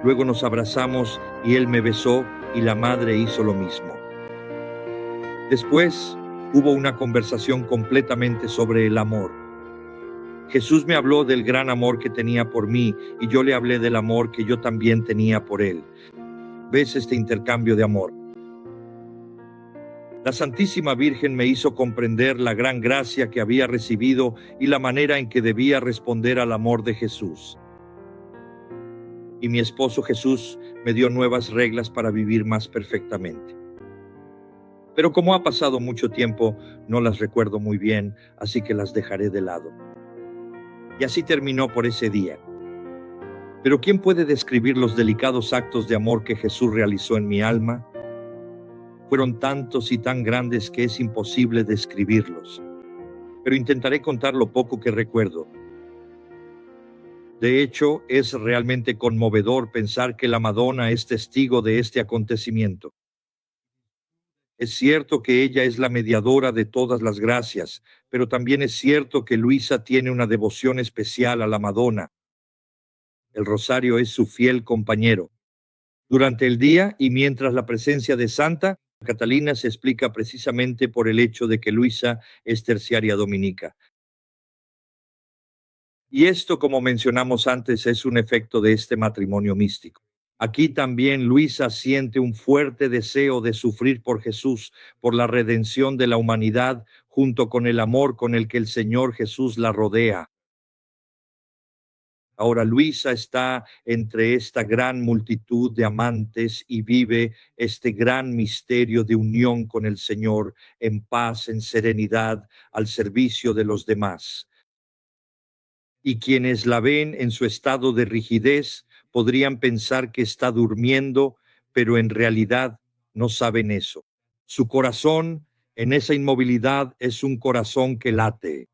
Luego nos abrazamos y Él me besó y la Madre hizo lo mismo. Después hubo una conversación completamente sobre el amor. Jesús me habló del gran amor que tenía por mí y yo le hablé del amor que yo también tenía por Él. ¿Ves este intercambio de amor? La Santísima Virgen me hizo comprender la gran gracia que había recibido y la manera en que debía responder al amor de Jesús. Y mi esposo Jesús me dio nuevas reglas para vivir más perfectamente. Pero como ha pasado mucho tiempo, no las recuerdo muy bien, así que las dejaré de lado. Y así terminó por ese día. Pero ¿quién puede describir los delicados actos de amor que Jesús realizó en mi alma? Fueron tantos y tan grandes que es imposible describirlos. Pero intentaré contar lo poco que recuerdo. De hecho, es realmente conmovedor pensar que la Madonna es testigo de este acontecimiento. Es cierto que ella es la mediadora de todas las gracias, pero también es cierto que Luisa tiene una devoción especial a la Madonna. El rosario es su fiel compañero. Durante el día y mientras la presencia de Santa Catalina se explica precisamente por el hecho de que Luisa es terciaria dominica. Y esto, como mencionamos antes, es un efecto de este matrimonio místico. Aquí también Luisa siente un fuerte deseo de sufrir por Jesús, por la redención de la humanidad, junto con el amor con el que el Señor Jesús la rodea. Ahora Luisa está entre esta gran multitud de amantes y vive este gran misterio de unión con el Señor, en paz, en serenidad, al servicio de los demás. Y quienes la ven en su estado de rigidez podrían pensar que está durmiendo, pero en realidad no saben eso. Su corazón en esa inmovilidad es un corazón que late,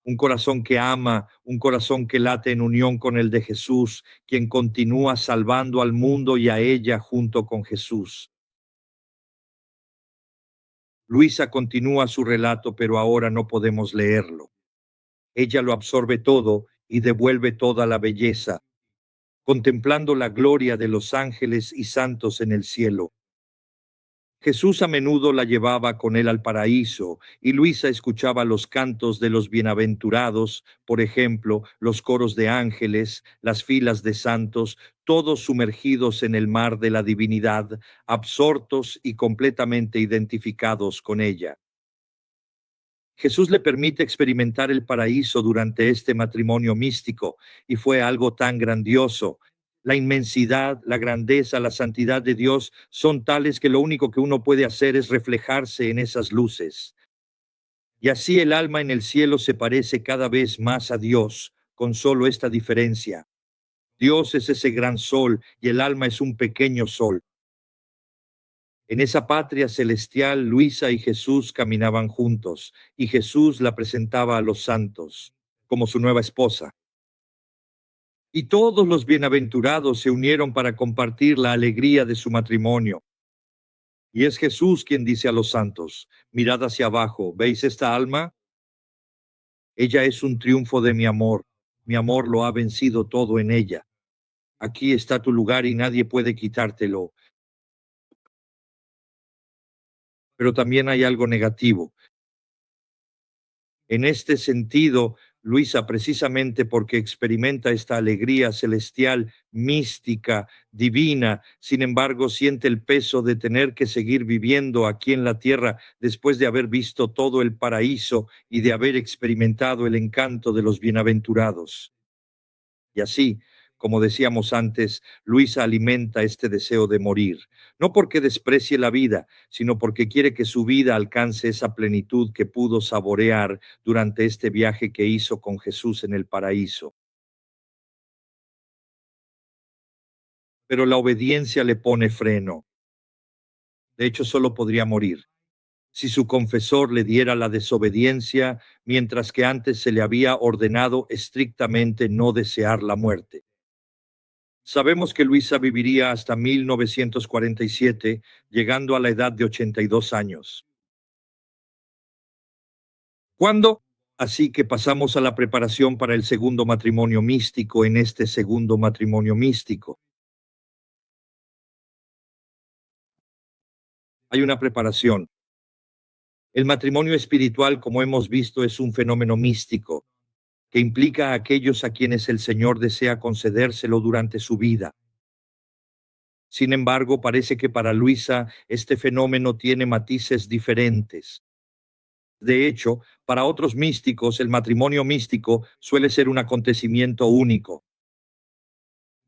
un corazón que ama, un corazón que late en unión con el de Jesús, quien continúa salvando al mundo y a ella junto con Jesús. Luisa continúa su relato, pero ahora no podemos leerlo. Ella lo absorbe todo y devuelve toda la belleza, contemplando la gloria de los ángeles y santos en el cielo. Jesús a menudo la llevaba con él al paraíso, y Luisa escuchaba los cantos de los bienaventurados, por ejemplo, los coros de ángeles, las filas de santos, todos sumergidos en el mar de la divinidad, absortos y completamente identificados con ella. Jesús le permite experimentar el paraíso durante este matrimonio místico, y fue algo tan grandioso. La inmensidad, la grandeza, la santidad de Dios son tales que lo único que uno puede hacer es reflejarse en esas luces. Y así el alma en el cielo se parece cada vez más a Dios, con solo esta diferencia. Dios es ese gran sol y el alma es un pequeño sol. En esa patria celestial, Luisa y Jesús caminaban juntos, y Jesús la presentaba a los santos como su nueva esposa. Y todos los bienaventurados se unieron para compartir la alegría de su matrimonio. Y es Jesús quien dice a los santos: mirad hacia abajo, ¿veis esta alma? Ella es un triunfo de mi amor lo ha vencido todo en ella. Aquí está tu lugar y nadie puede quitártelo. Pero también hay algo negativo. En este sentido, Luisa, precisamente porque experimenta esta alegría celestial, mística, divina, sin embargo, siente el peso de tener que seguir viviendo aquí en la tierra después de haber visto todo el paraíso y de haber experimentado el encanto de los bienaventurados. Y así, como decíamos antes, Luisa alimenta este deseo de morir, no porque desprecie la vida, sino porque quiere que su vida alcance esa plenitud que pudo saborear durante este viaje que hizo con Jesús en el paraíso. Pero la obediencia le pone freno. De hecho, solo podría morir si su confesor le diera la desobediencia, mientras que antes se le había ordenado estrictamente no desear la muerte. Sabemos que Luisa viviría hasta 1947, llegando a la edad de 82 años. ¿Cuándo? Así que pasamos a la preparación para el segundo matrimonio místico en este segundo matrimonio místico. Hay una preparación. El matrimonio espiritual, como hemos visto, es un fenómeno místico que implica a aquellos a quienes el Señor desea concedérselo durante su vida. Sin embargo, parece que para Luisa este fenómeno tiene matices diferentes. De hecho, para otros místicos, el matrimonio místico suele ser un acontecimiento único.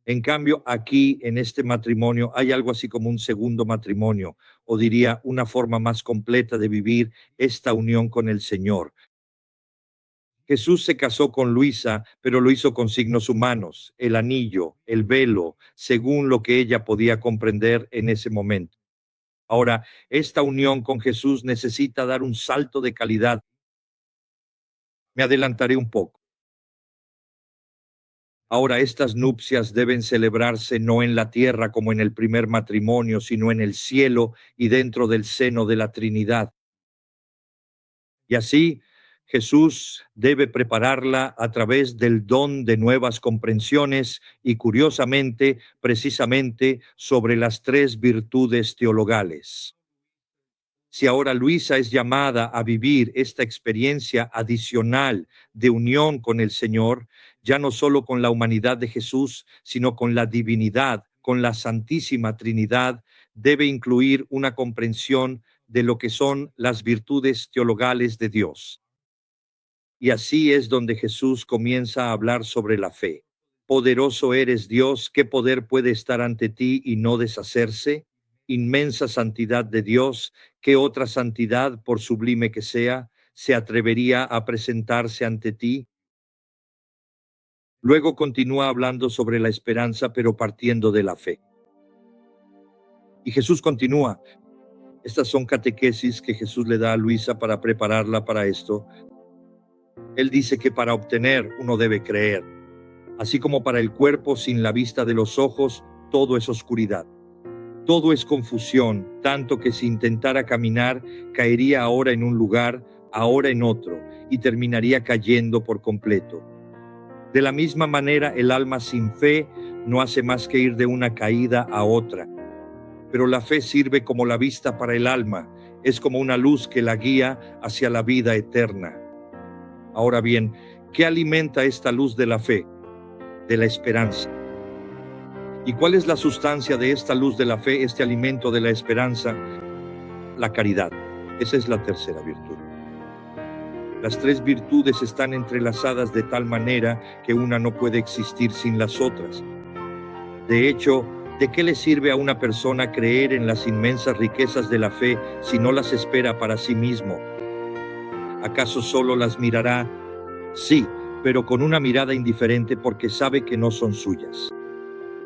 En cambio, aquí, en este matrimonio, hay algo así como un segundo matrimonio, o diría una forma más completa de vivir esta unión con el Señor. Jesús se casó con Luisa, pero lo hizo con signos humanos, el anillo, el velo, según lo que ella podía comprender en ese momento. Ahora, esta unión con Jesús necesita dar un salto de calidad. Me adelantaré un poco. Ahora, estas nupcias deben celebrarse no en la tierra como en el primer matrimonio, sino en el cielo y dentro del seno de la Trinidad. Y así, Jesús debe prepararla a través del don de nuevas comprensiones y, curiosamente, precisamente sobre las tres virtudes teologales. Si ahora Luisa es llamada a vivir esta experiencia adicional de unión con el Señor, ya no solo con la humanidad de Jesús, sino con la divinidad, con la Santísima Trinidad, debe incluir una comprensión de lo que son las virtudes teologales de Dios. Y así es donde Jesús comienza a hablar sobre la fe. Poderoso eres Dios, ¿qué poder puede estar ante ti y no deshacerse? Inmensa santidad de Dios, ¿qué otra santidad, por sublime que sea, se atrevería a presentarse ante ti? Luego continúa hablando sobre la esperanza, pero partiendo de la fe. Y Jesús continúa. Estas son catequesis que Jesús le da a Luisa para prepararla para esto. Él dice que para obtener uno debe creer. Así como para el cuerpo sin la vista de los ojos, todo es oscuridad. Todo es confusión, tanto que si intentara caminar, caería ahora en un lugar, ahora en otro, y terminaría cayendo por completo. De la misma manera, el alma sin fe no hace más que ir de una caída a otra. Pero la fe sirve como la vista para el alma, es como una luz que la guía hacia la vida eterna. Ahora bien, ¿qué alimenta esta luz de la fe? De la esperanza. ¿Y cuál es la sustancia de esta luz de la fe, este alimento de la esperanza? La caridad. Esa es la tercera virtud. Las tres virtudes están entrelazadas de tal manera que una no puede existir sin las otras. De hecho, ¿de qué le sirve a una persona creer en las inmensas riquezas de la fe si no las espera para sí mismo? ¿Acaso solo las mirará? Sí, pero con una mirada indiferente porque sabe que no son suyas.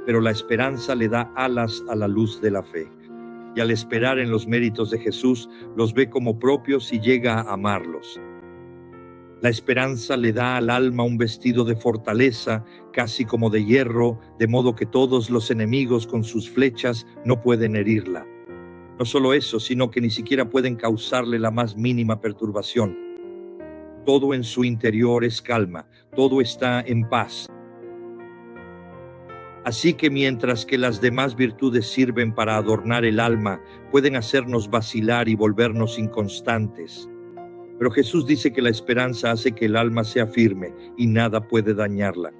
Pero la esperanza le da alas a la luz de la fe. Y al esperar en los méritos de Jesús, los ve como propios y llega a amarlos. La esperanza le da al alma un vestido de fortaleza, casi como de hierro, de modo que todos los enemigos con sus flechas no pueden herirla. No solo eso, sino que ni siquiera pueden causarle la más mínima perturbación. Todo en su interior es calma, todo está en paz. Así que mientras que las demás virtudes sirven para adornar el alma, pueden hacernos vacilar y volvernos inconstantes. Pero Jesús dice que la esperanza hace que el alma sea firme y nada puede dañarla.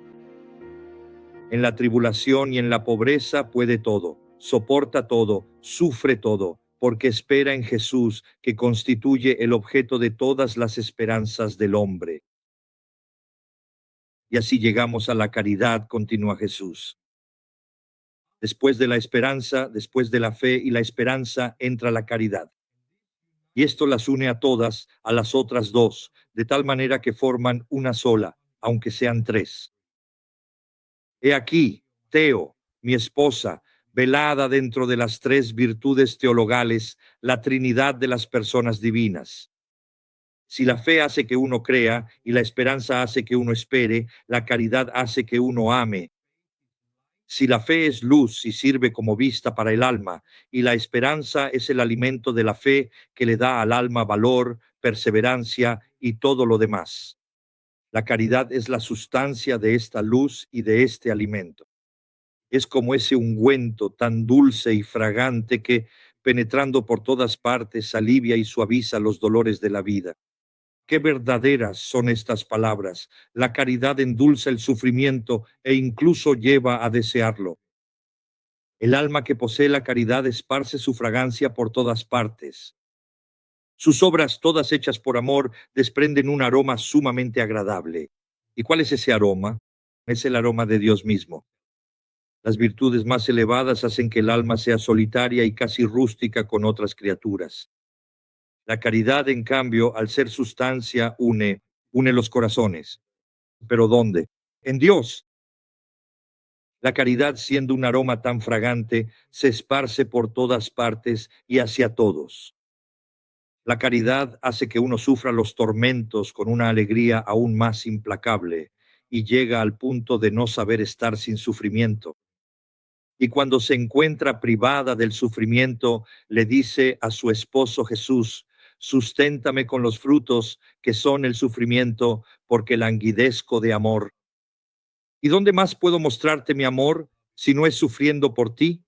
En la tribulación y en la pobreza puede todo, soporta todo, sufre todo, porque espera en Jesús, que constituye el objeto de todas las esperanzas del hombre. Y así llegamos a la caridad, continúa Jesús. Después de la esperanza, después de la fe y la esperanza, entra la caridad. Y esto las une a todas, a las otras dos, de tal manera que forman una sola, aunque sean tres. He aquí, Teo, mi esposa, velada dentro de las tres virtudes teologales, la Trinidad de las personas divinas. Si la fe hace que uno crea y la esperanza hace que uno espere, la caridad hace que uno ame. Si la fe es luz y sirve como vista para el alma, y la esperanza es el alimento de la fe que le da al alma valor, perseverancia y todo lo demás. La caridad es la sustancia de esta luz y de este alimento. Es como ese ungüento tan dulce y fragante que, penetrando por todas partes, alivia y suaviza los dolores de la vida. Qué verdaderas son estas palabras. La caridad endulza el sufrimiento e incluso lleva a desearlo. El alma que posee la caridad esparce su fragancia por todas partes. Sus obras, todas hechas por amor, desprenden un aroma sumamente agradable. ¿Y cuál es ese aroma? Es el aroma de Dios mismo. Las virtudes más elevadas hacen que el alma sea solitaria y casi rústica con otras criaturas. La caridad, en cambio, al ser sustancia, une los corazones. ¿Pero dónde? En Dios. La caridad, siendo un aroma tan fragante, se esparce por todas partes y hacia todos. La caridad hace que uno sufra los tormentos con una alegría aún más implacable y llega al punto de no saber estar sin sufrimiento. Y cuando se encuentra privada del sufrimiento, le dice a su esposo Jesús: susténtame con los frutos que son el sufrimiento, porque languidezco de amor. ¿Y dónde más puedo mostrarte mi amor si no es sufriendo por ti?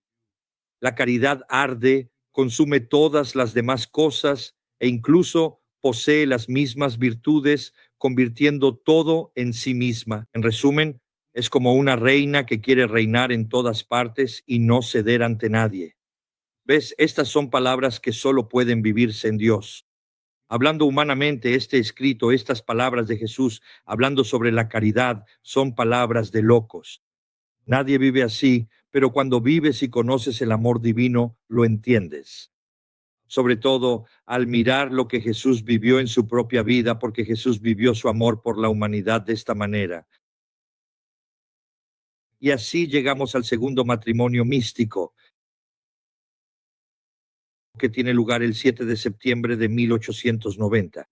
La caridad arde, consume todas las demás cosas e incluso posee las mismas virtudes, convirtiendo todo en sí misma. En resumen, es como una reina que quiere reinar en todas partes y no ceder ante nadie. ¿Ves? Estas son palabras que solo pueden vivirse en Dios. Hablando humanamente, este escrito, estas palabras de Jesús, hablando sobre la caridad, son palabras de locos. Nadie vive así, pero cuando vives y conoces el amor divino, lo entiendes. Sobre todo al mirar lo que Jesús vivió en su propia vida, porque Jesús vivió su amor por la humanidad de esta manera. Y así llegamos al segundo matrimonio místico, que tiene lugar el 7 de septiembre de 1890.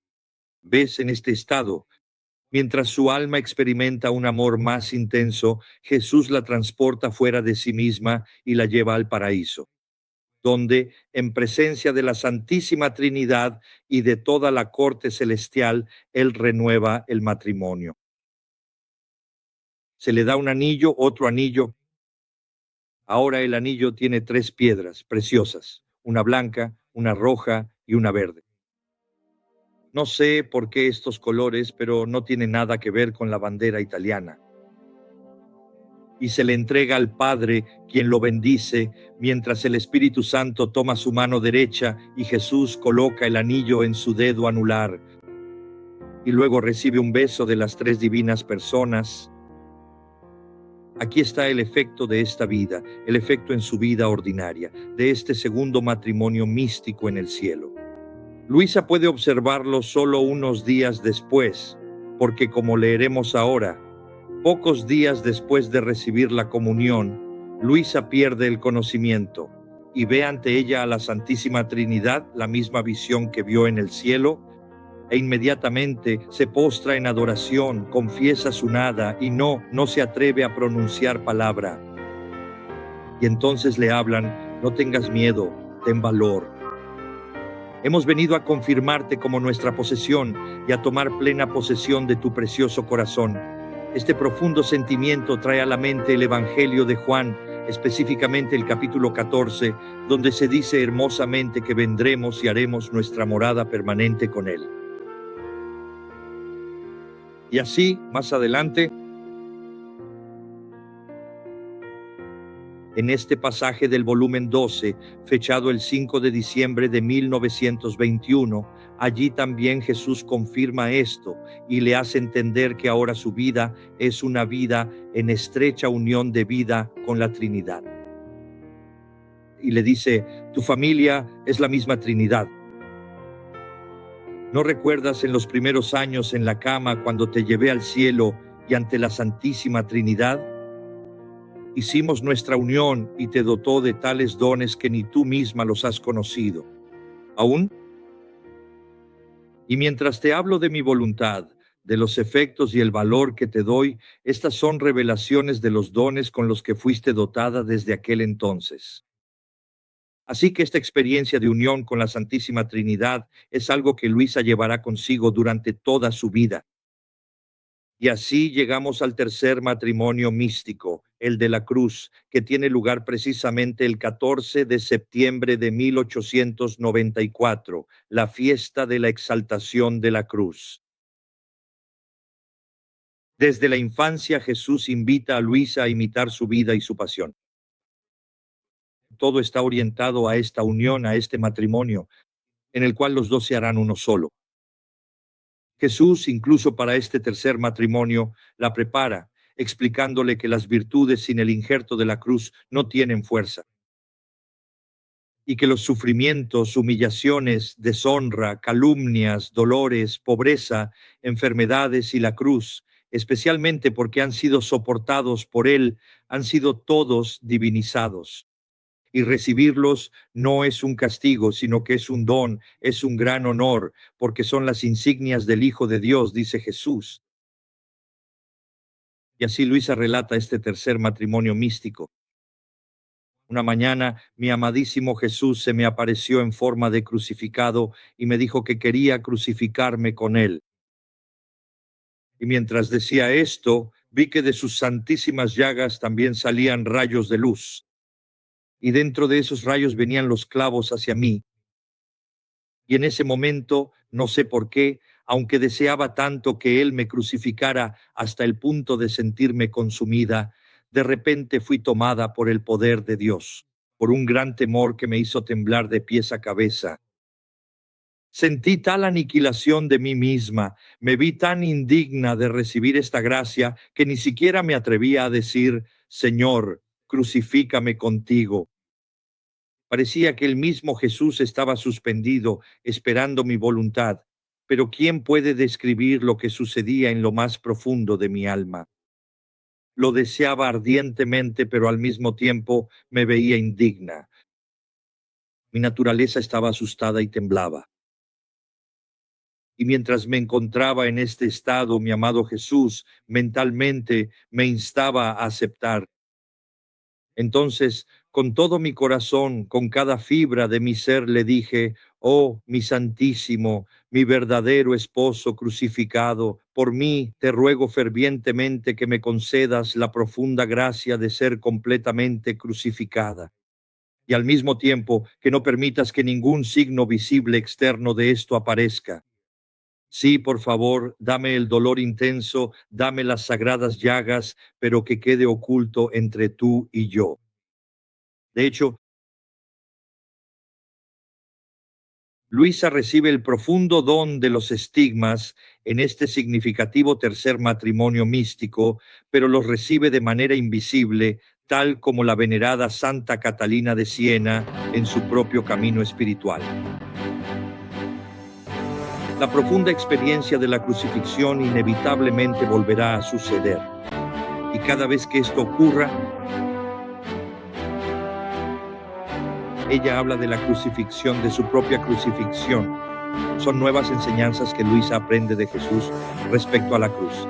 ¿Ves? En este estado, mientras su alma experimenta un amor más intenso, Jesús la transporta fuera de sí misma y la lleva al paraíso. donde, en presencia de la Santísima Trinidad y de toda la corte celestial, Él renueva el matrimonio. Se le da un anillo, otro anillo. Ahora el anillo tiene 3 piedras preciosas, una blanca, una roja y una verde. No sé por qué estos colores, pero no tiene nada que ver con la bandera italiana. Y se le entrega al Padre, quien lo bendice, mientras el Espíritu Santo toma su mano derecha y Jesús coloca el anillo en su dedo anular. Y luego recibe un beso de las 3 divinas personas. Aquí está el efecto de esta vida, el efecto en su vida ordinaria, de este segundo matrimonio místico en el cielo. Luisa puede observarlo solo unos días después, porque como leeremos ahora, pocos días después de recibir la comunión, Luisa pierde el conocimiento y ve ante ella a la Santísima Trinidad, la misma visión que vio en el cielo, e inmediatamente se postra en adoración, confiesa su nada y no se atreve a pronunciar palabra. Y entonces le hablan: no tengas miedo, ten valor. Hemos venido a confirmarte como nuestra posesión y a tomar plena posesión de tu precioso corazón. Este profundo sentimiento trae a la mente el Evangelio de Juan, específicamente el capítulo 14, donde se dice hermosamente que vendremos y haremos nuestra morada permanente con él. Y así, más adelante, en este pasaje del volumen 12, fechado el 5 de diciembre de 1921, allí también Jesús confirma esto y le hace entender que ahora su vida es una vida en estrecha unión de vida con la Trinidad. Y le dice: tu familia es la misma Trinidad. ¿No recuerdas en los primeros años en la cama cuando te llevé al cielo y ante la Santísima Trinidad? Hicimos nuestra unión y te dotó de tales dones que ni tú misma los has conocido. ¿Aún? Y mientras te hablo de mi voluntad, de los efectos y el valor que te doy, estas son revelaciones de los dones con los que fuiste dotada desde aquel entonces. Así que esta experiencia de unión con la Santísima Trinidad es algo que Luisa llevará consigo durante toda su vida. Y así llegamos al tercer matrimonio místico, el de la cruz, que tiene lugar precisamente el 14 de septiembre de 1894, la fiesta de la exaltación de la cruz. Desde la infancia Jesús invita a Luisa a imitar su vida y su pasión. Todo está orientado a esta unión, a este matrimonio, en el cual los dos se harán uno solo. Jesús, incluso para este tercer matrimonio, la prepara, explicándole que las virtudes sin el injerto de la cruz no tienen fuerza, y que los sufrimientos, humillaciones, deshonra, calumnias, dolores, pobreza, enfermedades y la cruz, especialmente porque han sido soportados por Él, han sido todos divinizados. Y recibirlos no es un castigo, sino que es un don, es un gran honor, porque son las insignias del Hijo de Dios, dice Jesús. Y así Luisa relata este tercer matrimonio místico. Una mañana, mi amadísimo Jesús se me apareció en forma de crucificado y me dijo que quería crucificarme con él. Y mientras decía esto, vi que de sus santísimas llagas también salían rayos de luz. Y dentro de esos rayos venían los clavos hacia mí. Y en ese momento, no sé por qué, aunque deseaba tanto que Él me crucificara hasta el punto de sentirme consumida, de repente fui tomada por el poder de Dios, por un gran temor que me hizo temblar de pies a cabeza. Sentí tal aniquilación de mí misma, me vi tan indigna de recibir esta gracia que ni siquiera me atrevía a decir: Señor, crucifícame contigo. Parecía que el mismo Jesús estaba suspendido, esperando mi voluntad, pero ¿quién puede describir lo que sucedía en lo más profundo de mi alma? Lo deseaba ardientemente, pero al mismo tiempo me veía indigna. Mi naturaleza estaba asustada y temblaba. Y mientras me encontraba en este estado, mi amado Jesús mentalmente me instaba a aceptar. Entonces, con todo mi corazón, con cada fibra de mi ser, le dije: oh, mi santísimo, mi verdadero esposo crucificado, por mí te ruego fervientemente que me concedas la profunda gracia de ser completamente crucificada. Y al mismo tiempo que no permitas que ningún signo visible externo de esto aparezca. Sí, por favor, dame el dolor intenso, dame las sagradas llagas, pero que quede oculto entre tú y yo. De hecho, Luisa recibe el profundo don de los estigmas en este significativo tercer matrimonio místico, pero los recibe de manera invisible, tal como la venerada Santa Catalina de Siena en su propio camino espiritual. La profunda experiencia de la crucifixión inevitablemente volverá a suceder. Y cada vez que esto ocurra, ella habla de la crucifixión, de su propia crucifixión. Son nuevas enseñanzas que Luisa aprende de Jesús respecto a la cruz.